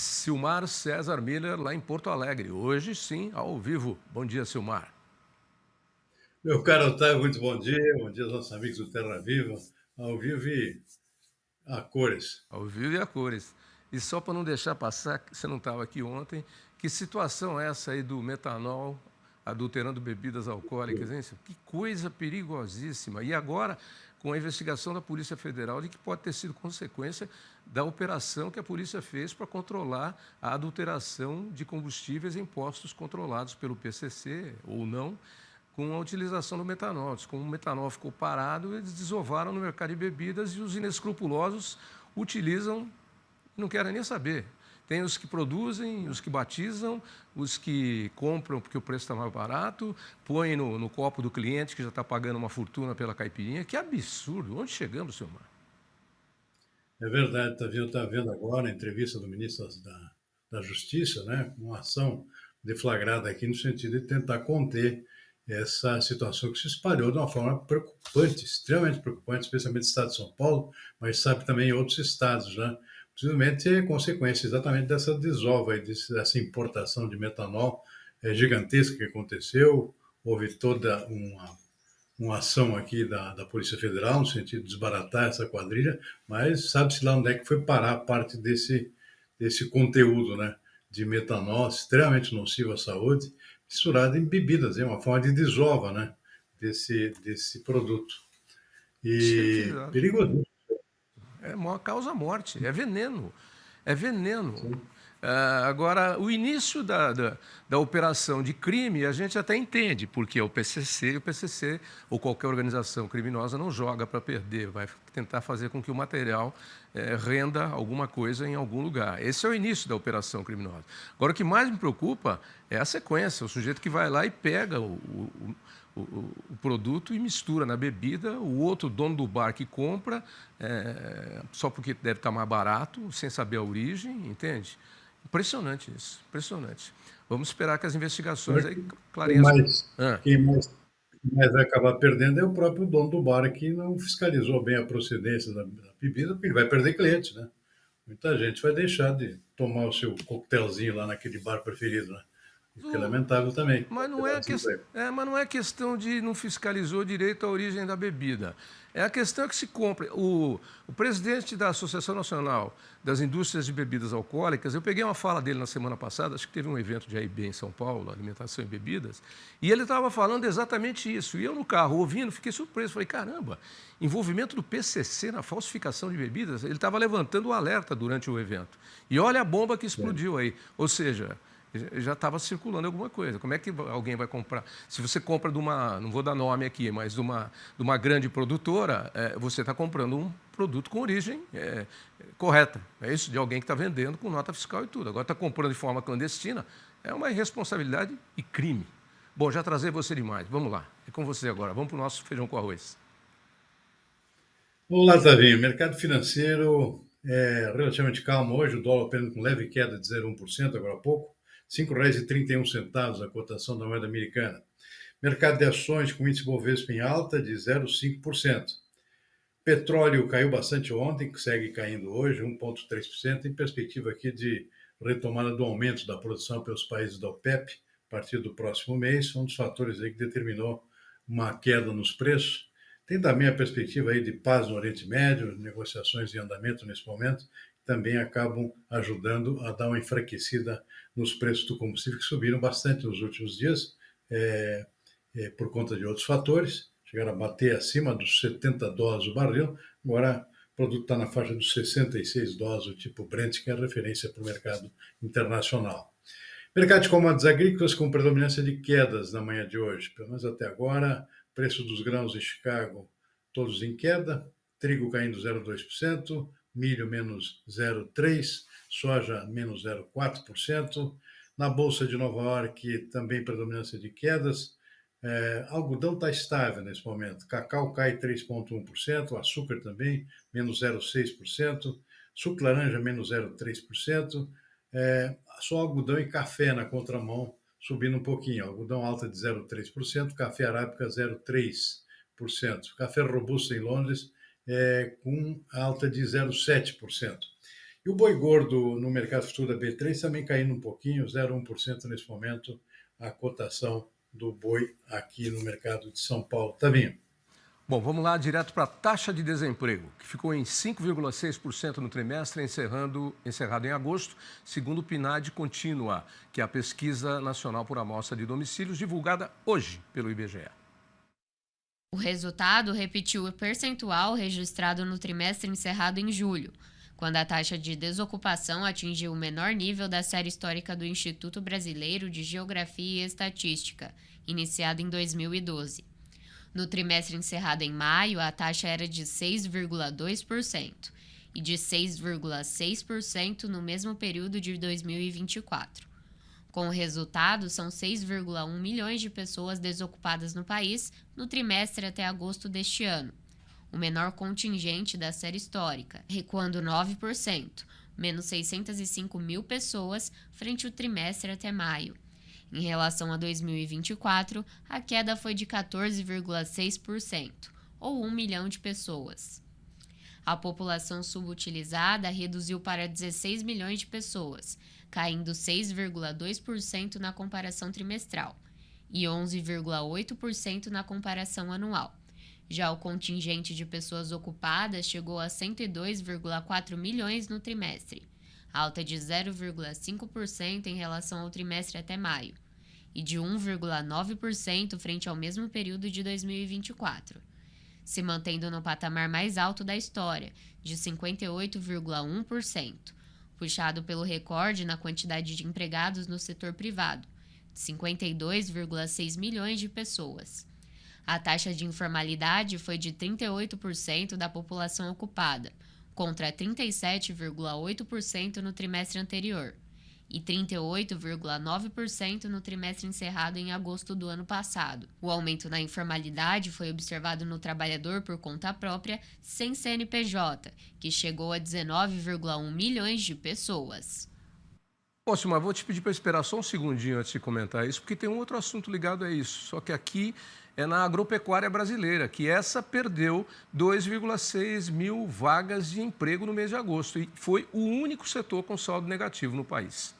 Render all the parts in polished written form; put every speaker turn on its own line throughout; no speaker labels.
Silmar César Miller, lá em Porto Alegre. Hoje sim, ao vivo. Bom dia, Silmar.
Meu caro Otávio, muito bom dia aos nossos amigos do Terra Viva, ao vivo e a cores.
Ao vivo e a cores. E só para não deixar passar, que você não estava aqui ontem, que situação é essa aí do metanol adulterando bebidas alcoólicas, hein? Que coisa perigosíssima. E agora, com a investigação da Polícia Federal, de que pode ter sido consequência da operação que a polícia fez para controlar a adulteração de combustíveis em postos controlados pelo PCC ou não, com a utilização do metanol. Como o metanol ficou parado, eles desovaram no mercado de bebidas e os inescrupulosos utilizam e não querem nem saber. Tem os que produzem, os que batizam, os que compram porque o preço está mais barato, põem no copo do cliente que já está pagando uma fortuna pela caipirinha. Que absurdo! Onde chegamos, senhor Mar?
É verdade, está vendo agora a entrevista do ministro da Justiça, né, uma ação deflagrada aqui no sentido de tentar conter essa situação que se espalhou de uma forma preocupante, extremamente preocupante, especialmente no estado de São Paulo, mas sabe também em outros estados, né? Possivelmente é consequência exatamente dessa desova, dessa importação de metanol gigantesca que aconteceu. Houve toda uma ação aqui da Polícia Federal, no sentido de desbaratar essa quadrilha, mas sabe-se lá onde é que foi parar parte desse conteúdo, né, de metanol, extremamente nocivo à saúde, misturado em bebidas, é uma forma de desova, né, desse produto. E
Exato.
perigoso.
É maior causa morte, é veneno. É veneno.
Sim.
Agora, o início da operação de crime a gente até entende, porque é o PCC, e o PCC, ou qualquer organização criminosa, não joga para perder, vai tentar fazer com que o material renda alguma coisa em algum lugar. Esse é o início da operação criminosa. Agora, o que mais me preocupa é a sequência, o sujeito que vai lá e pega o produto e mistura na bebida, o outro dono do bar que compra, só porque deve estar mais barato, sem saber a origem, entende? Impressionante isso, impressionante. Vamos esperar que as investigações aí
Quem
clarem as coisas.
mais, quem mais vai acabar perdendo é o próprio dono do bar que não fiscalizou bem a procedência da bebida, porque ele vai perder cliente, né? Muita gente vai deixar de tomar o seu coquetelzinho lá naquele bar preferido, né? O que é lamentável também.
Mas não
Vai
é,
desemprego.
mas não é questão de não fiscalizou direito a origem da bebida. É a questão que se compra. O presidente da Associação Nacional das Indústrias de Bebidas Alcoólicas, eu peguei uma fala dele na semana passada, acho que teve um evento de AIB em São Paulo, Alimentação e Bebidas, e ele estava falando exatamente isso. E eu no carro, ouvindo, fiquei surpreso. Falei, caramba, envolvimento do PCC na falsificação de bebidas? Ele estava levantando o alerta durante o evento. E olha a bomba que
É.
explodiu aí. Ou seja, já estava circulando alguma coisa. Como é que alguém vai comprar? Se você compra de uma, não vou dar nome aqui, mas de uma grande produtora, você está comprando um produto com origem correta. É isso, de alguém que está vendendo com nota fiscal e tudo. Agora está comprando de forma clandestina, é uma irresponsabilidade e crime. Bom, já trazei você demais. Vamos lá. É com você agora. Vamos para o nosso feijão com arroz.
Vamos lá, Tavinho. Mercado financeiro é relativamente calmo hoje, o dólar apenas com leve queda de 0,1% agora há pouco, R$ 5,31 a cotação da moeda americana. Mercado de ações com índice Bovespa em alta de 0,5%. Petróleo caiu bastante ontem, segue caindo hoje, 1,3%, em perspectiva aqui de retomada do aumento da produção pelos países da OPEP a partir do próximo mês, um dos fatores aí que determinou uma queda nos preços. Tem também a perspectiva aí de paz no Oriente Médio, negociações em andamento nesse momento, que também acabam ajudando a dar uma enfraquecida nos preços do combustível, que subiram bastante nos últimos dias, por conta de outros fatores, chegaram a bater acima dos US$ 70 o barril, agora o produto está na faixa dos US$ 66, o tipo Brent, que é a referência para o mercado internacional. Mercado de commodities agrícolas com predominância de quedas na manhã de hoje, pelo menos até agora, preço dos grãos em Chicago todos em queda, trigo caindo 0,2%, milho menos 0,3%, soja menos 0,4%, na Bolsa de Nova York também predominância de quedas, algodão está estável nesse momento. Cacau cai 3,1%, açúcar também, menos 0,6%, suco de laranja, menos 0,3%. Só algodão e café na contramão, subindo um pouquinho. Algodão alta de 0,3%, café arábica 0,3%. Café robusto em Londres com alta de 0,7%. E o boi gordo no mercado futuro da B3 também caindo um pouquinho, 0,1% nesse momento, a cotação do boi aqui no mercado de São Paulo. Tavinho.
Bom, vamos lá direto para a taxa de desemprego, que ficou em 5,6% no trimestre, encerrado em agosto, segundo o PNAD Contínua, que é a Pesquisa Nacional por Amostra de Domicílios, divulgada hoje pelo IBGE.
O resultado repetiu o percentual registrado no trimestre encerrado em julho, quando a taxa de desocupação atingiu o menor nível da série histórica do Instituto Brasileiro de Geografia e Estatística, iniciado em 2012. No trimestre encerrado em maio, a taxa era de 6,2% e de 6,6% no mesmo período de 2024. Com o resultado, são 6,1 milhões de pessoas desocupadas no país no trimestre até agosto deste ano, o menor contingente da série histórica, recuando 9%, menos 605 mil pessoas frente ao trimestre até maio. Em relação a 2024, a queda foi de 14,6%, ou 1 milhão de pessoas. A população subutilizada reduziu para 16 milhões de pessoas, caindo 6,2% na comparação trimestral e 11,8% na comparação anual. Já o contingente de pessoas ocupadas chegou a 102,4 milhões no trimestre, alta de 0,5% em relação ao trimestre até maio, e de 1,9% frente ao mesmo período de 2024, se mantendo no patamar mais alto da história, de 58,1%, puxado pelo recorde na quantidade de empregados no setor privado, de 52,6 milhões de pessoas. A taxa de informalidade foi de 38% da população ocupada, contra 37,8% no trimestre anterior e 38,9% no trimestre encerrado em agosto do ano passado. O aumento na informalidade foi observado no trabalhador por conta própria sem CNPJ, que chegou a 19,1 milhões de pessoas.
Bom, Silmar, vou te pedir para esperar só um segundinho antes de comentar isso, porque tem um outro assunto ligado a isso, só que aqui é na agropecuária brasileira, que essa perdeu 2,6 mil vagas de emprego no mês de agosto e foi o único setor com saldo negativo no país.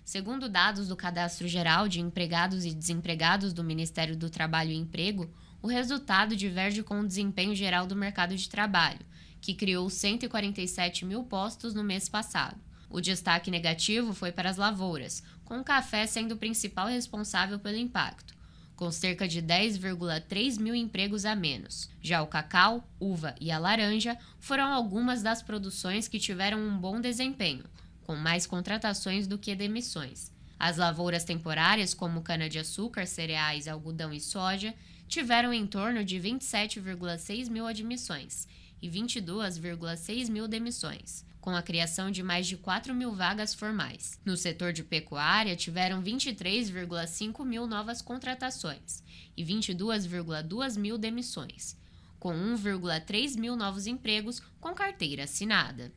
Segundo dados do Cadastro Geral de Empregados e Desempregados do Ministério do Trabalho e Emprego, o resultado diverge com o desempenho geral do mercado de trabalho, que criou 147 mil postos no mês passado. O destaque negativo foi para as lavouras, com o café sendo o principal responsável pelo impacto, com cerca de 10,3 mil empregos a menos. Já o cacau, uva e a laranja foram algumas das produções que tiveram um bom desempenho, com mais contratações do que demissões. As lavouras temporárias, como cana-de-açúcar, cereais, algodão e soja, tiveram em torno de 27,6 mil admissões e 22,6 mil demissões, com a criação de mais de 4 mil vagas formais. No setor de pecuária, tiveram 23,5 mil novas contratações e 22,2 mil demissões, com 1,3 mil novos empregos com carteira assinada.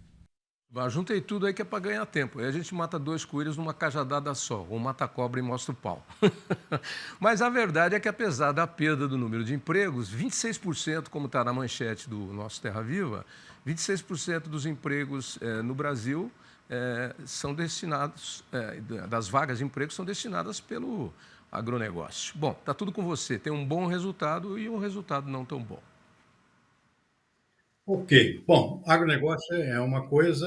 Juntei tudo aí que é para ganhar tempo. Aí a gente mata dois coelhos numa cajadada só, ou mata a cobra e mostra o pau. Mas a verdade é que, apesar da perda do número de empregos, 26%, como está na manchete do nosso Terra Viva, 26% dos empregos no Brasil são destinados, das vagas de emprego são destinadas pelo agronegócio. Bom, está tudo com você. Tem um bom resultado e um resultado não tão bom.
Ok. Bom, agronegócio é uma coisa,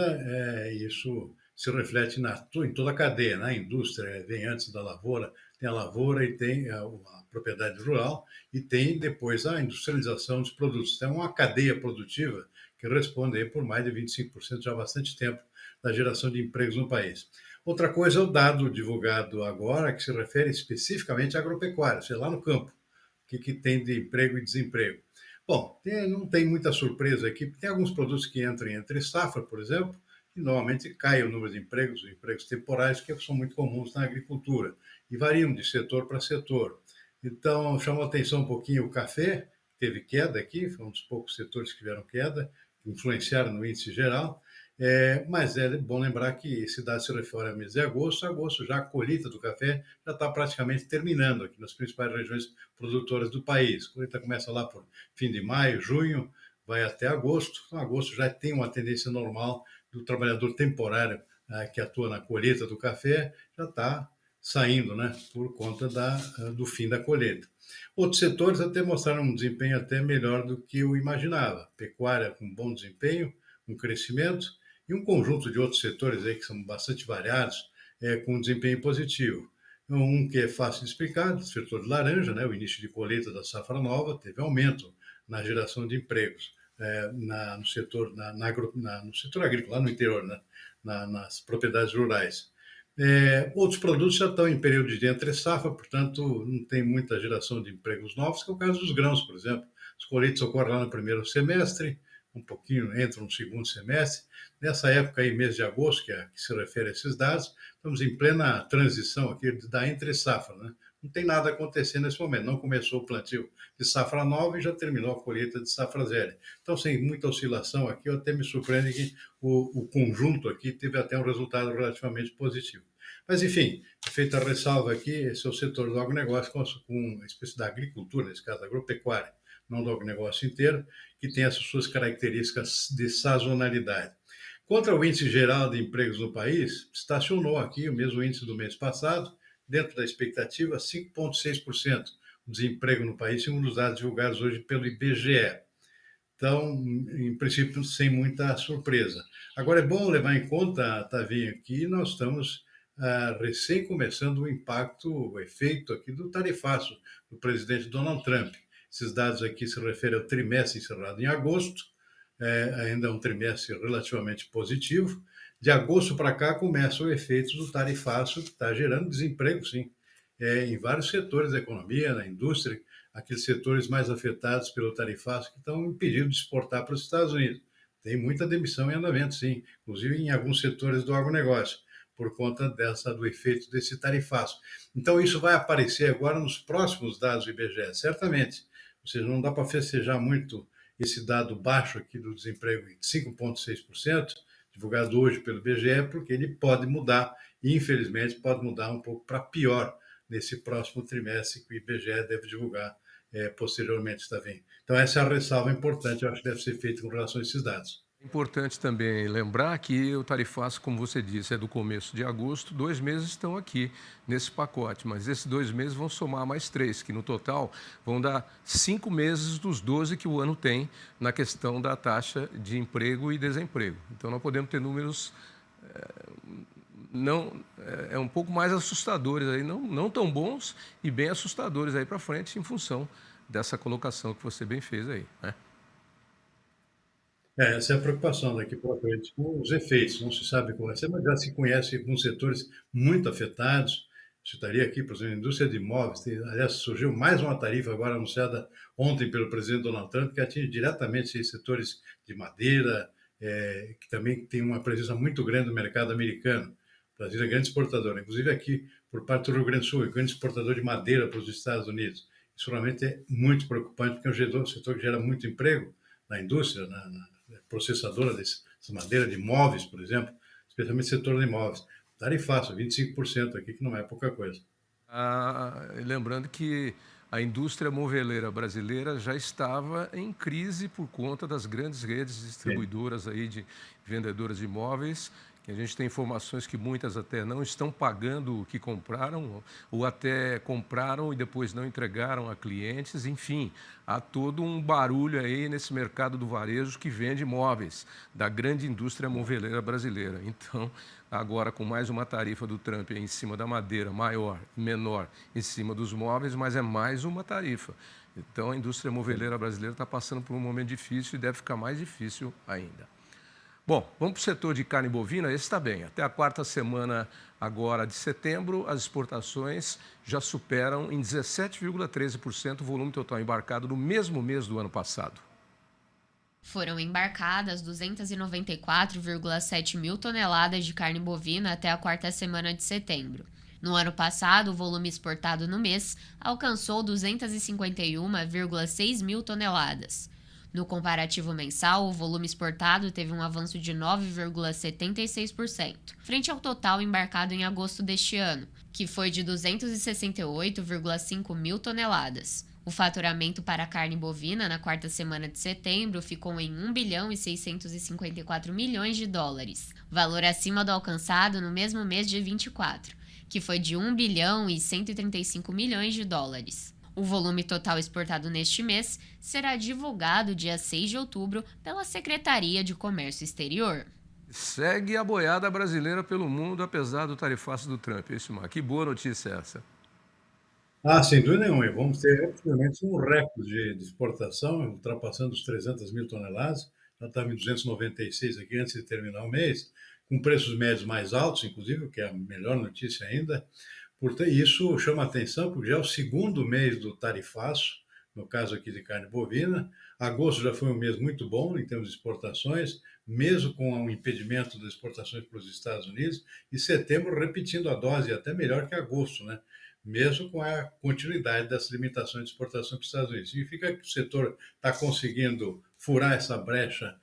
isso se reflete em toda a cadeia, né? A indústria vem antes da lavoura, tem a lavoura e tem a propriedade rural e tem depois a industrialização dos produtos. Então, é uma cadeia produtiva que responde aí por mais de 25% já há bastante tempo da geração de empregos no país. Outra coisa é o dado divulgado agora, que se refere especificamente à agropecuária, ou seja, lá no campo, o que tem de emprego e desemprego. Bom, não tem muita surpresa aqui, porque tem alguns produtos que entram entre safra, por exemplo, e normalmente cai o número de empregos temporais, que são muito comuns na agricultura, e variam de setor para setor. Então, chamou a atenção um pouquinho o café, teve queda aqui, foi um dos poucos setores que tiveram queda, que influenciaram no índice geral, mas é bom lembrar que esse dado se refere ao mês de agosto. Agosto já a colheita do café já está praticamente terminando aqui nas principais regiões produtoras do país. A colheita começa lá por fim de maio, junho, vai até agosto. Então, agosto já tem uma tendência normal do trabalhador temporário que atua na colheita do café já está saindo, né, por conta do fim da colheita. Outros setores até mostraram um desempenho até melhor do que eu imaginava. Pecuária com bom desempenho, um crescimento, e um conjunto de outros setores aí que são bastante variados, com desempenho positivo. Um que é fácil de explicar, o setor de laranja, né, o início de colheita da safra nova, teve aumento na geração de empregos no setor agrícola, lá no interior, né, nas propriedades rurais. Outros produtos já estão em período de entre-safra, portanto, não tem muita geração de empregos novos, que é o caso dos grãos, por exemplo. As colheitas ocorrem lá no primeiro semestre, um pouquinho entram no segundo semestre. Nessa época aí, mês de agosto, que se refere a esses dados, estamos em plena transição aqui da entre-safra, né? Não tem nada acontecendo nesse momento, não começou o plantio de safra nova e já terminou a colheita de safra velha. Então, sem muita oscilação aqui, eu até me surpreende que o conjunto aqui teve até um resultado relativamente positivo. Mas, enfim, feita a ressalva aqui, esse é o setor do agronegócio com uma espécie da agricultura, nesse caso, agropecuária, não do agronegócio inteiro, que tem essas suas características de sazonalidade. Contra o índice geral de empregos no país, estacionou aqui o mesmo índice do mês passado, dentro da expectativa, 5,6% o desemprego no país, segundo os dados divulgados hoje pelo IBGE. Então, em princípio, sem muita surpresa. Agora, é bom levar em conta, Tavinho, que nós estamos recém começando o impacto, o efeito aqui do tarifaço do presidente Donald Trump. Esses dados aqui se referem ao trimestre encerrado em agosto, ainda é um trimestre relativamente positivo. De agosto para cá começa o efeito do tarifaço, que está gerando desemprego, sim, em vários setores da economia, na indústria, aqueles setores mais afetados pelo tarifaço que estão impedidos de exportar para os Estados Unidos. Tem muita demissão em andamento, sim, inclusive em alguns setores do agronegócio, por conta do efeito desse tarifaço. Então, isso vai aparecer agora nos próximos dados do IBGE, certamente. Ou seja, não dá para festejar muito esse dado baixo aqui do desemprego de 5,6%, divulgado hoje pelo IBGE, porque ele pode mudar, e infelizmente pode mudar um pouco para pior nesse próximo trimestre que o IBGE deve divulgar posteriormente, está vendo? Então, essa é a ressalva importante, eu acho que deve ser feita com relação a esses dados.
Importante também lembrar que o tarifaço, como você disse, é do começo de agosto, 2 meses estão aqui nesse pacote, mas esses 2 meses vão somar mais 3, que no total vão dar 5 meses dos 12 que o ano tem na questão da taxa de emprego e desemprego. Então, nós podemos ter números um pouco mais assustadores, aí, não tão bons e bem assustadores aí para frente em função dessa colocação que você bem fez aí, né?
Essa é a preocupação daqui para frente, com os efeitos, não se sabe como vai ser, mas já se conhece alguns setores muito afetados. Citaria aqui, por exemplo, a indústria de imóveis. Aliás, surgiu mais uma tarifa agora anunciada ontem pelo presidente Donald Trump, que atinge diretamente esses setores de madeira, que também tem uma presença muito grande no mercado americano. O Brasil é grande exportador, inclusive aqui, por parte do Rio Grande do Sul, é grande exportador de madeira para os Estados Unidos. Isso realmente é muito preocupante, porque é um setor que gera muito emprego na indústria, na processadora dessa madeira de imóveis, por exemplo, especialmente setor de imóveis. Tarifaço, 25% aqui, que não é pouca coisa.
Lembrando que a indústria moveleira brasileira já estava em crise por conta das grandes redes distribuidoras aí de vendedoras de imóveis, que a gente tem informações que muitas até não estão pagando o que compraram, ou até compraram e depois não entregaram a clientes. Enfim, há todo um barulho aí nesse mercado do varejo que vende imóveis, da grande indústria moveleira brasileira. Então, agora com mais uma tarifa do Trump em cima da madeira, maior e menor em cima dos móveis, mas é mais uma tarifa. Então, a indústria moveleira brasileira está passando por um momento difícil e deve ficar mais difícil ainda. Bom, vamos para o setor de carne bovina, esse está bem. Até a 4ª semana agora de setembro, as exportações já superam em 17,13% o volume total embarcado no mesmo mês do ano passado.
Foram embarcadas 294,7 mil toneladas de carne bovina até a 4ª semana de setembro. No ano passado, o volume exportado no mês alcançou 251,6 mil toneladas. No comparativo mensal, o volume exportado teve um avanço de 9,76%, frente ao total embarcado em agosto deste ano, que foi de 268,5 mil toneladas. O faturamento para a carne bovina na quarta semana de setembro ficou em 1 bilhão e 654 milhões de dólares, valor acima do alcançado no mesmo mês de 24, que foi de 1 bilhão e 135 milhões de dólares. O volume total exportado neste mês será divulgado dia 6 de outubro pela Secretaria de Comércio Exterior.
Segue a boiada brasileira pelo mundo, apesar do tarifaço do Trump. Mar. Que boa notícia é essa?
Sem dúvida nenhuma. Vamos ter rapidamente um recorde de exportação, ultrapassando os 300 mil toneladas. Já estava em 296 aqui antes de terminar o mês, com preços médios mais altos, inclusive, o que é a melhor notícia ainda. Portanto, isso chama atenção, porque já é o segundo mês do tarifaço, no caso aqui de carne bovina. Agosto já foi um mês muito bom em termos de exportações, mesmo com o impedimento das exportações para os Estados Unidos, e setembro repetindo a dose, até melhor que agosto, né? Mesmo com a continuidade das limitações de exportação para os Estados Unidos. Significa que o setor está conseguindo furar essa brecha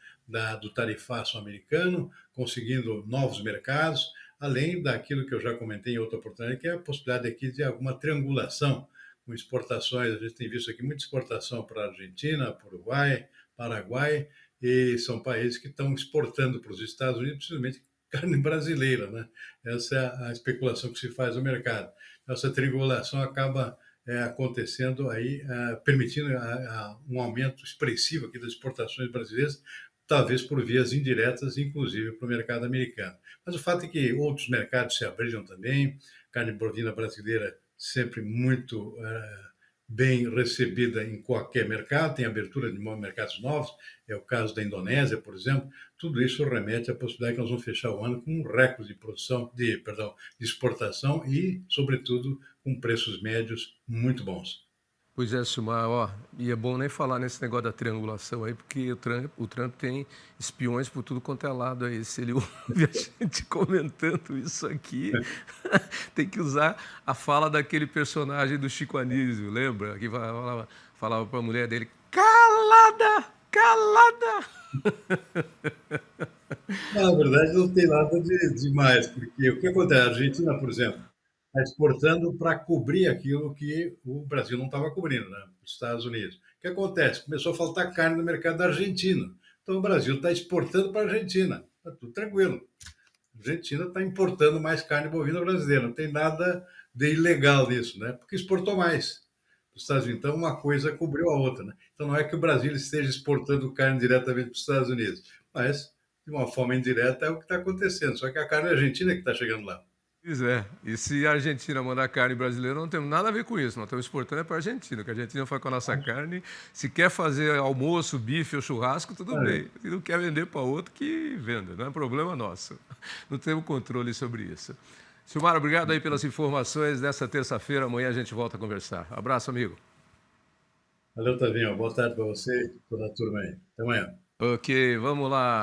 do tarifaço americano, conseguindo novos mercados, além daquilo que eu já comentei em outra oportunidade, que é a possibilidade aqui de alguma triangulação com exportações. A gente tem visto aqui muita exportação para a Argentina, para o Uruguai, Paraguai, e são países que estão exportando para os Estados Unidos, principalmente carne brasileira, né? Essa é a especulação que se faz no mercado. Essa triangulação acaba acontecendo aí, permitindo um aumento expressivo aqui das exportações brasileiras, talvez por vias indiretas, inclusive para o mercado americano. Mas o fato é que outros mercados se abriram também, carne bovina brasileira sempre muito bem recebida em qualquer mercado, tem abertura de mercados novos, é o caso da Indonésia, por exemplo. Tudo isso remete à possibilidade que nós vamos fechar o ano com um recorde de produção, de exportação e, sobretudo, com preços médios muito bons.
Pois é, Silmar, e é bom nem falar nesse negócio da triangulação aí, porque o Trump tem espiões por tudo quanto é lado aí. Se ele ouve a gente comentando isso aqui, tem que usar a fala daquele personagem do Chico Anísio, lembra? Que falava para a mulher dele, calada, calada!
Na verdade, não tem nada de demais, porque o que acontece? A Argentina, por exemplo, está exportando para cobrir aquilo que o Brasil não estava cobrindo, né? Os Estados Unidos. O que acontece? Começou a faltar carne no mercado argentino. Então, o Brasil está exportando para a Argentina. Está tudo tranquilo. A Argentina está importando mais carne bovina brasileira. Não tem nada de ilegal nisso, né? Porque exportou mais. Os Estados Unidos. Então, uma coisa cobriu a outra, né? Então, não é que o Brasil esteja exportando carne diretamente para os Estados Unidos, mas, de uma forma indireta, é o que está acontecendo. Só que a carne argentina é que está chegando lá.
Pois é, e se a Argentina mandar carne brasileira, não temos nada a ver com isso, nós estamos exportando para a Argentina, que a Argentina faz com a nossa carne, se quer fazer almoço, bife ou churrasco, tudo bem, se não quer vender para outro, que venda, não é problema nosso, não temos controle sobre isso. Silmar, obrigado aí pelas informações dessa terça-feira, amanhã a gente volta a conversar. Abraço, amigo.
Valeu, Tavinho, boa tarde para você e toda a turma aí. Até amanhã.
Ok, vamos lá.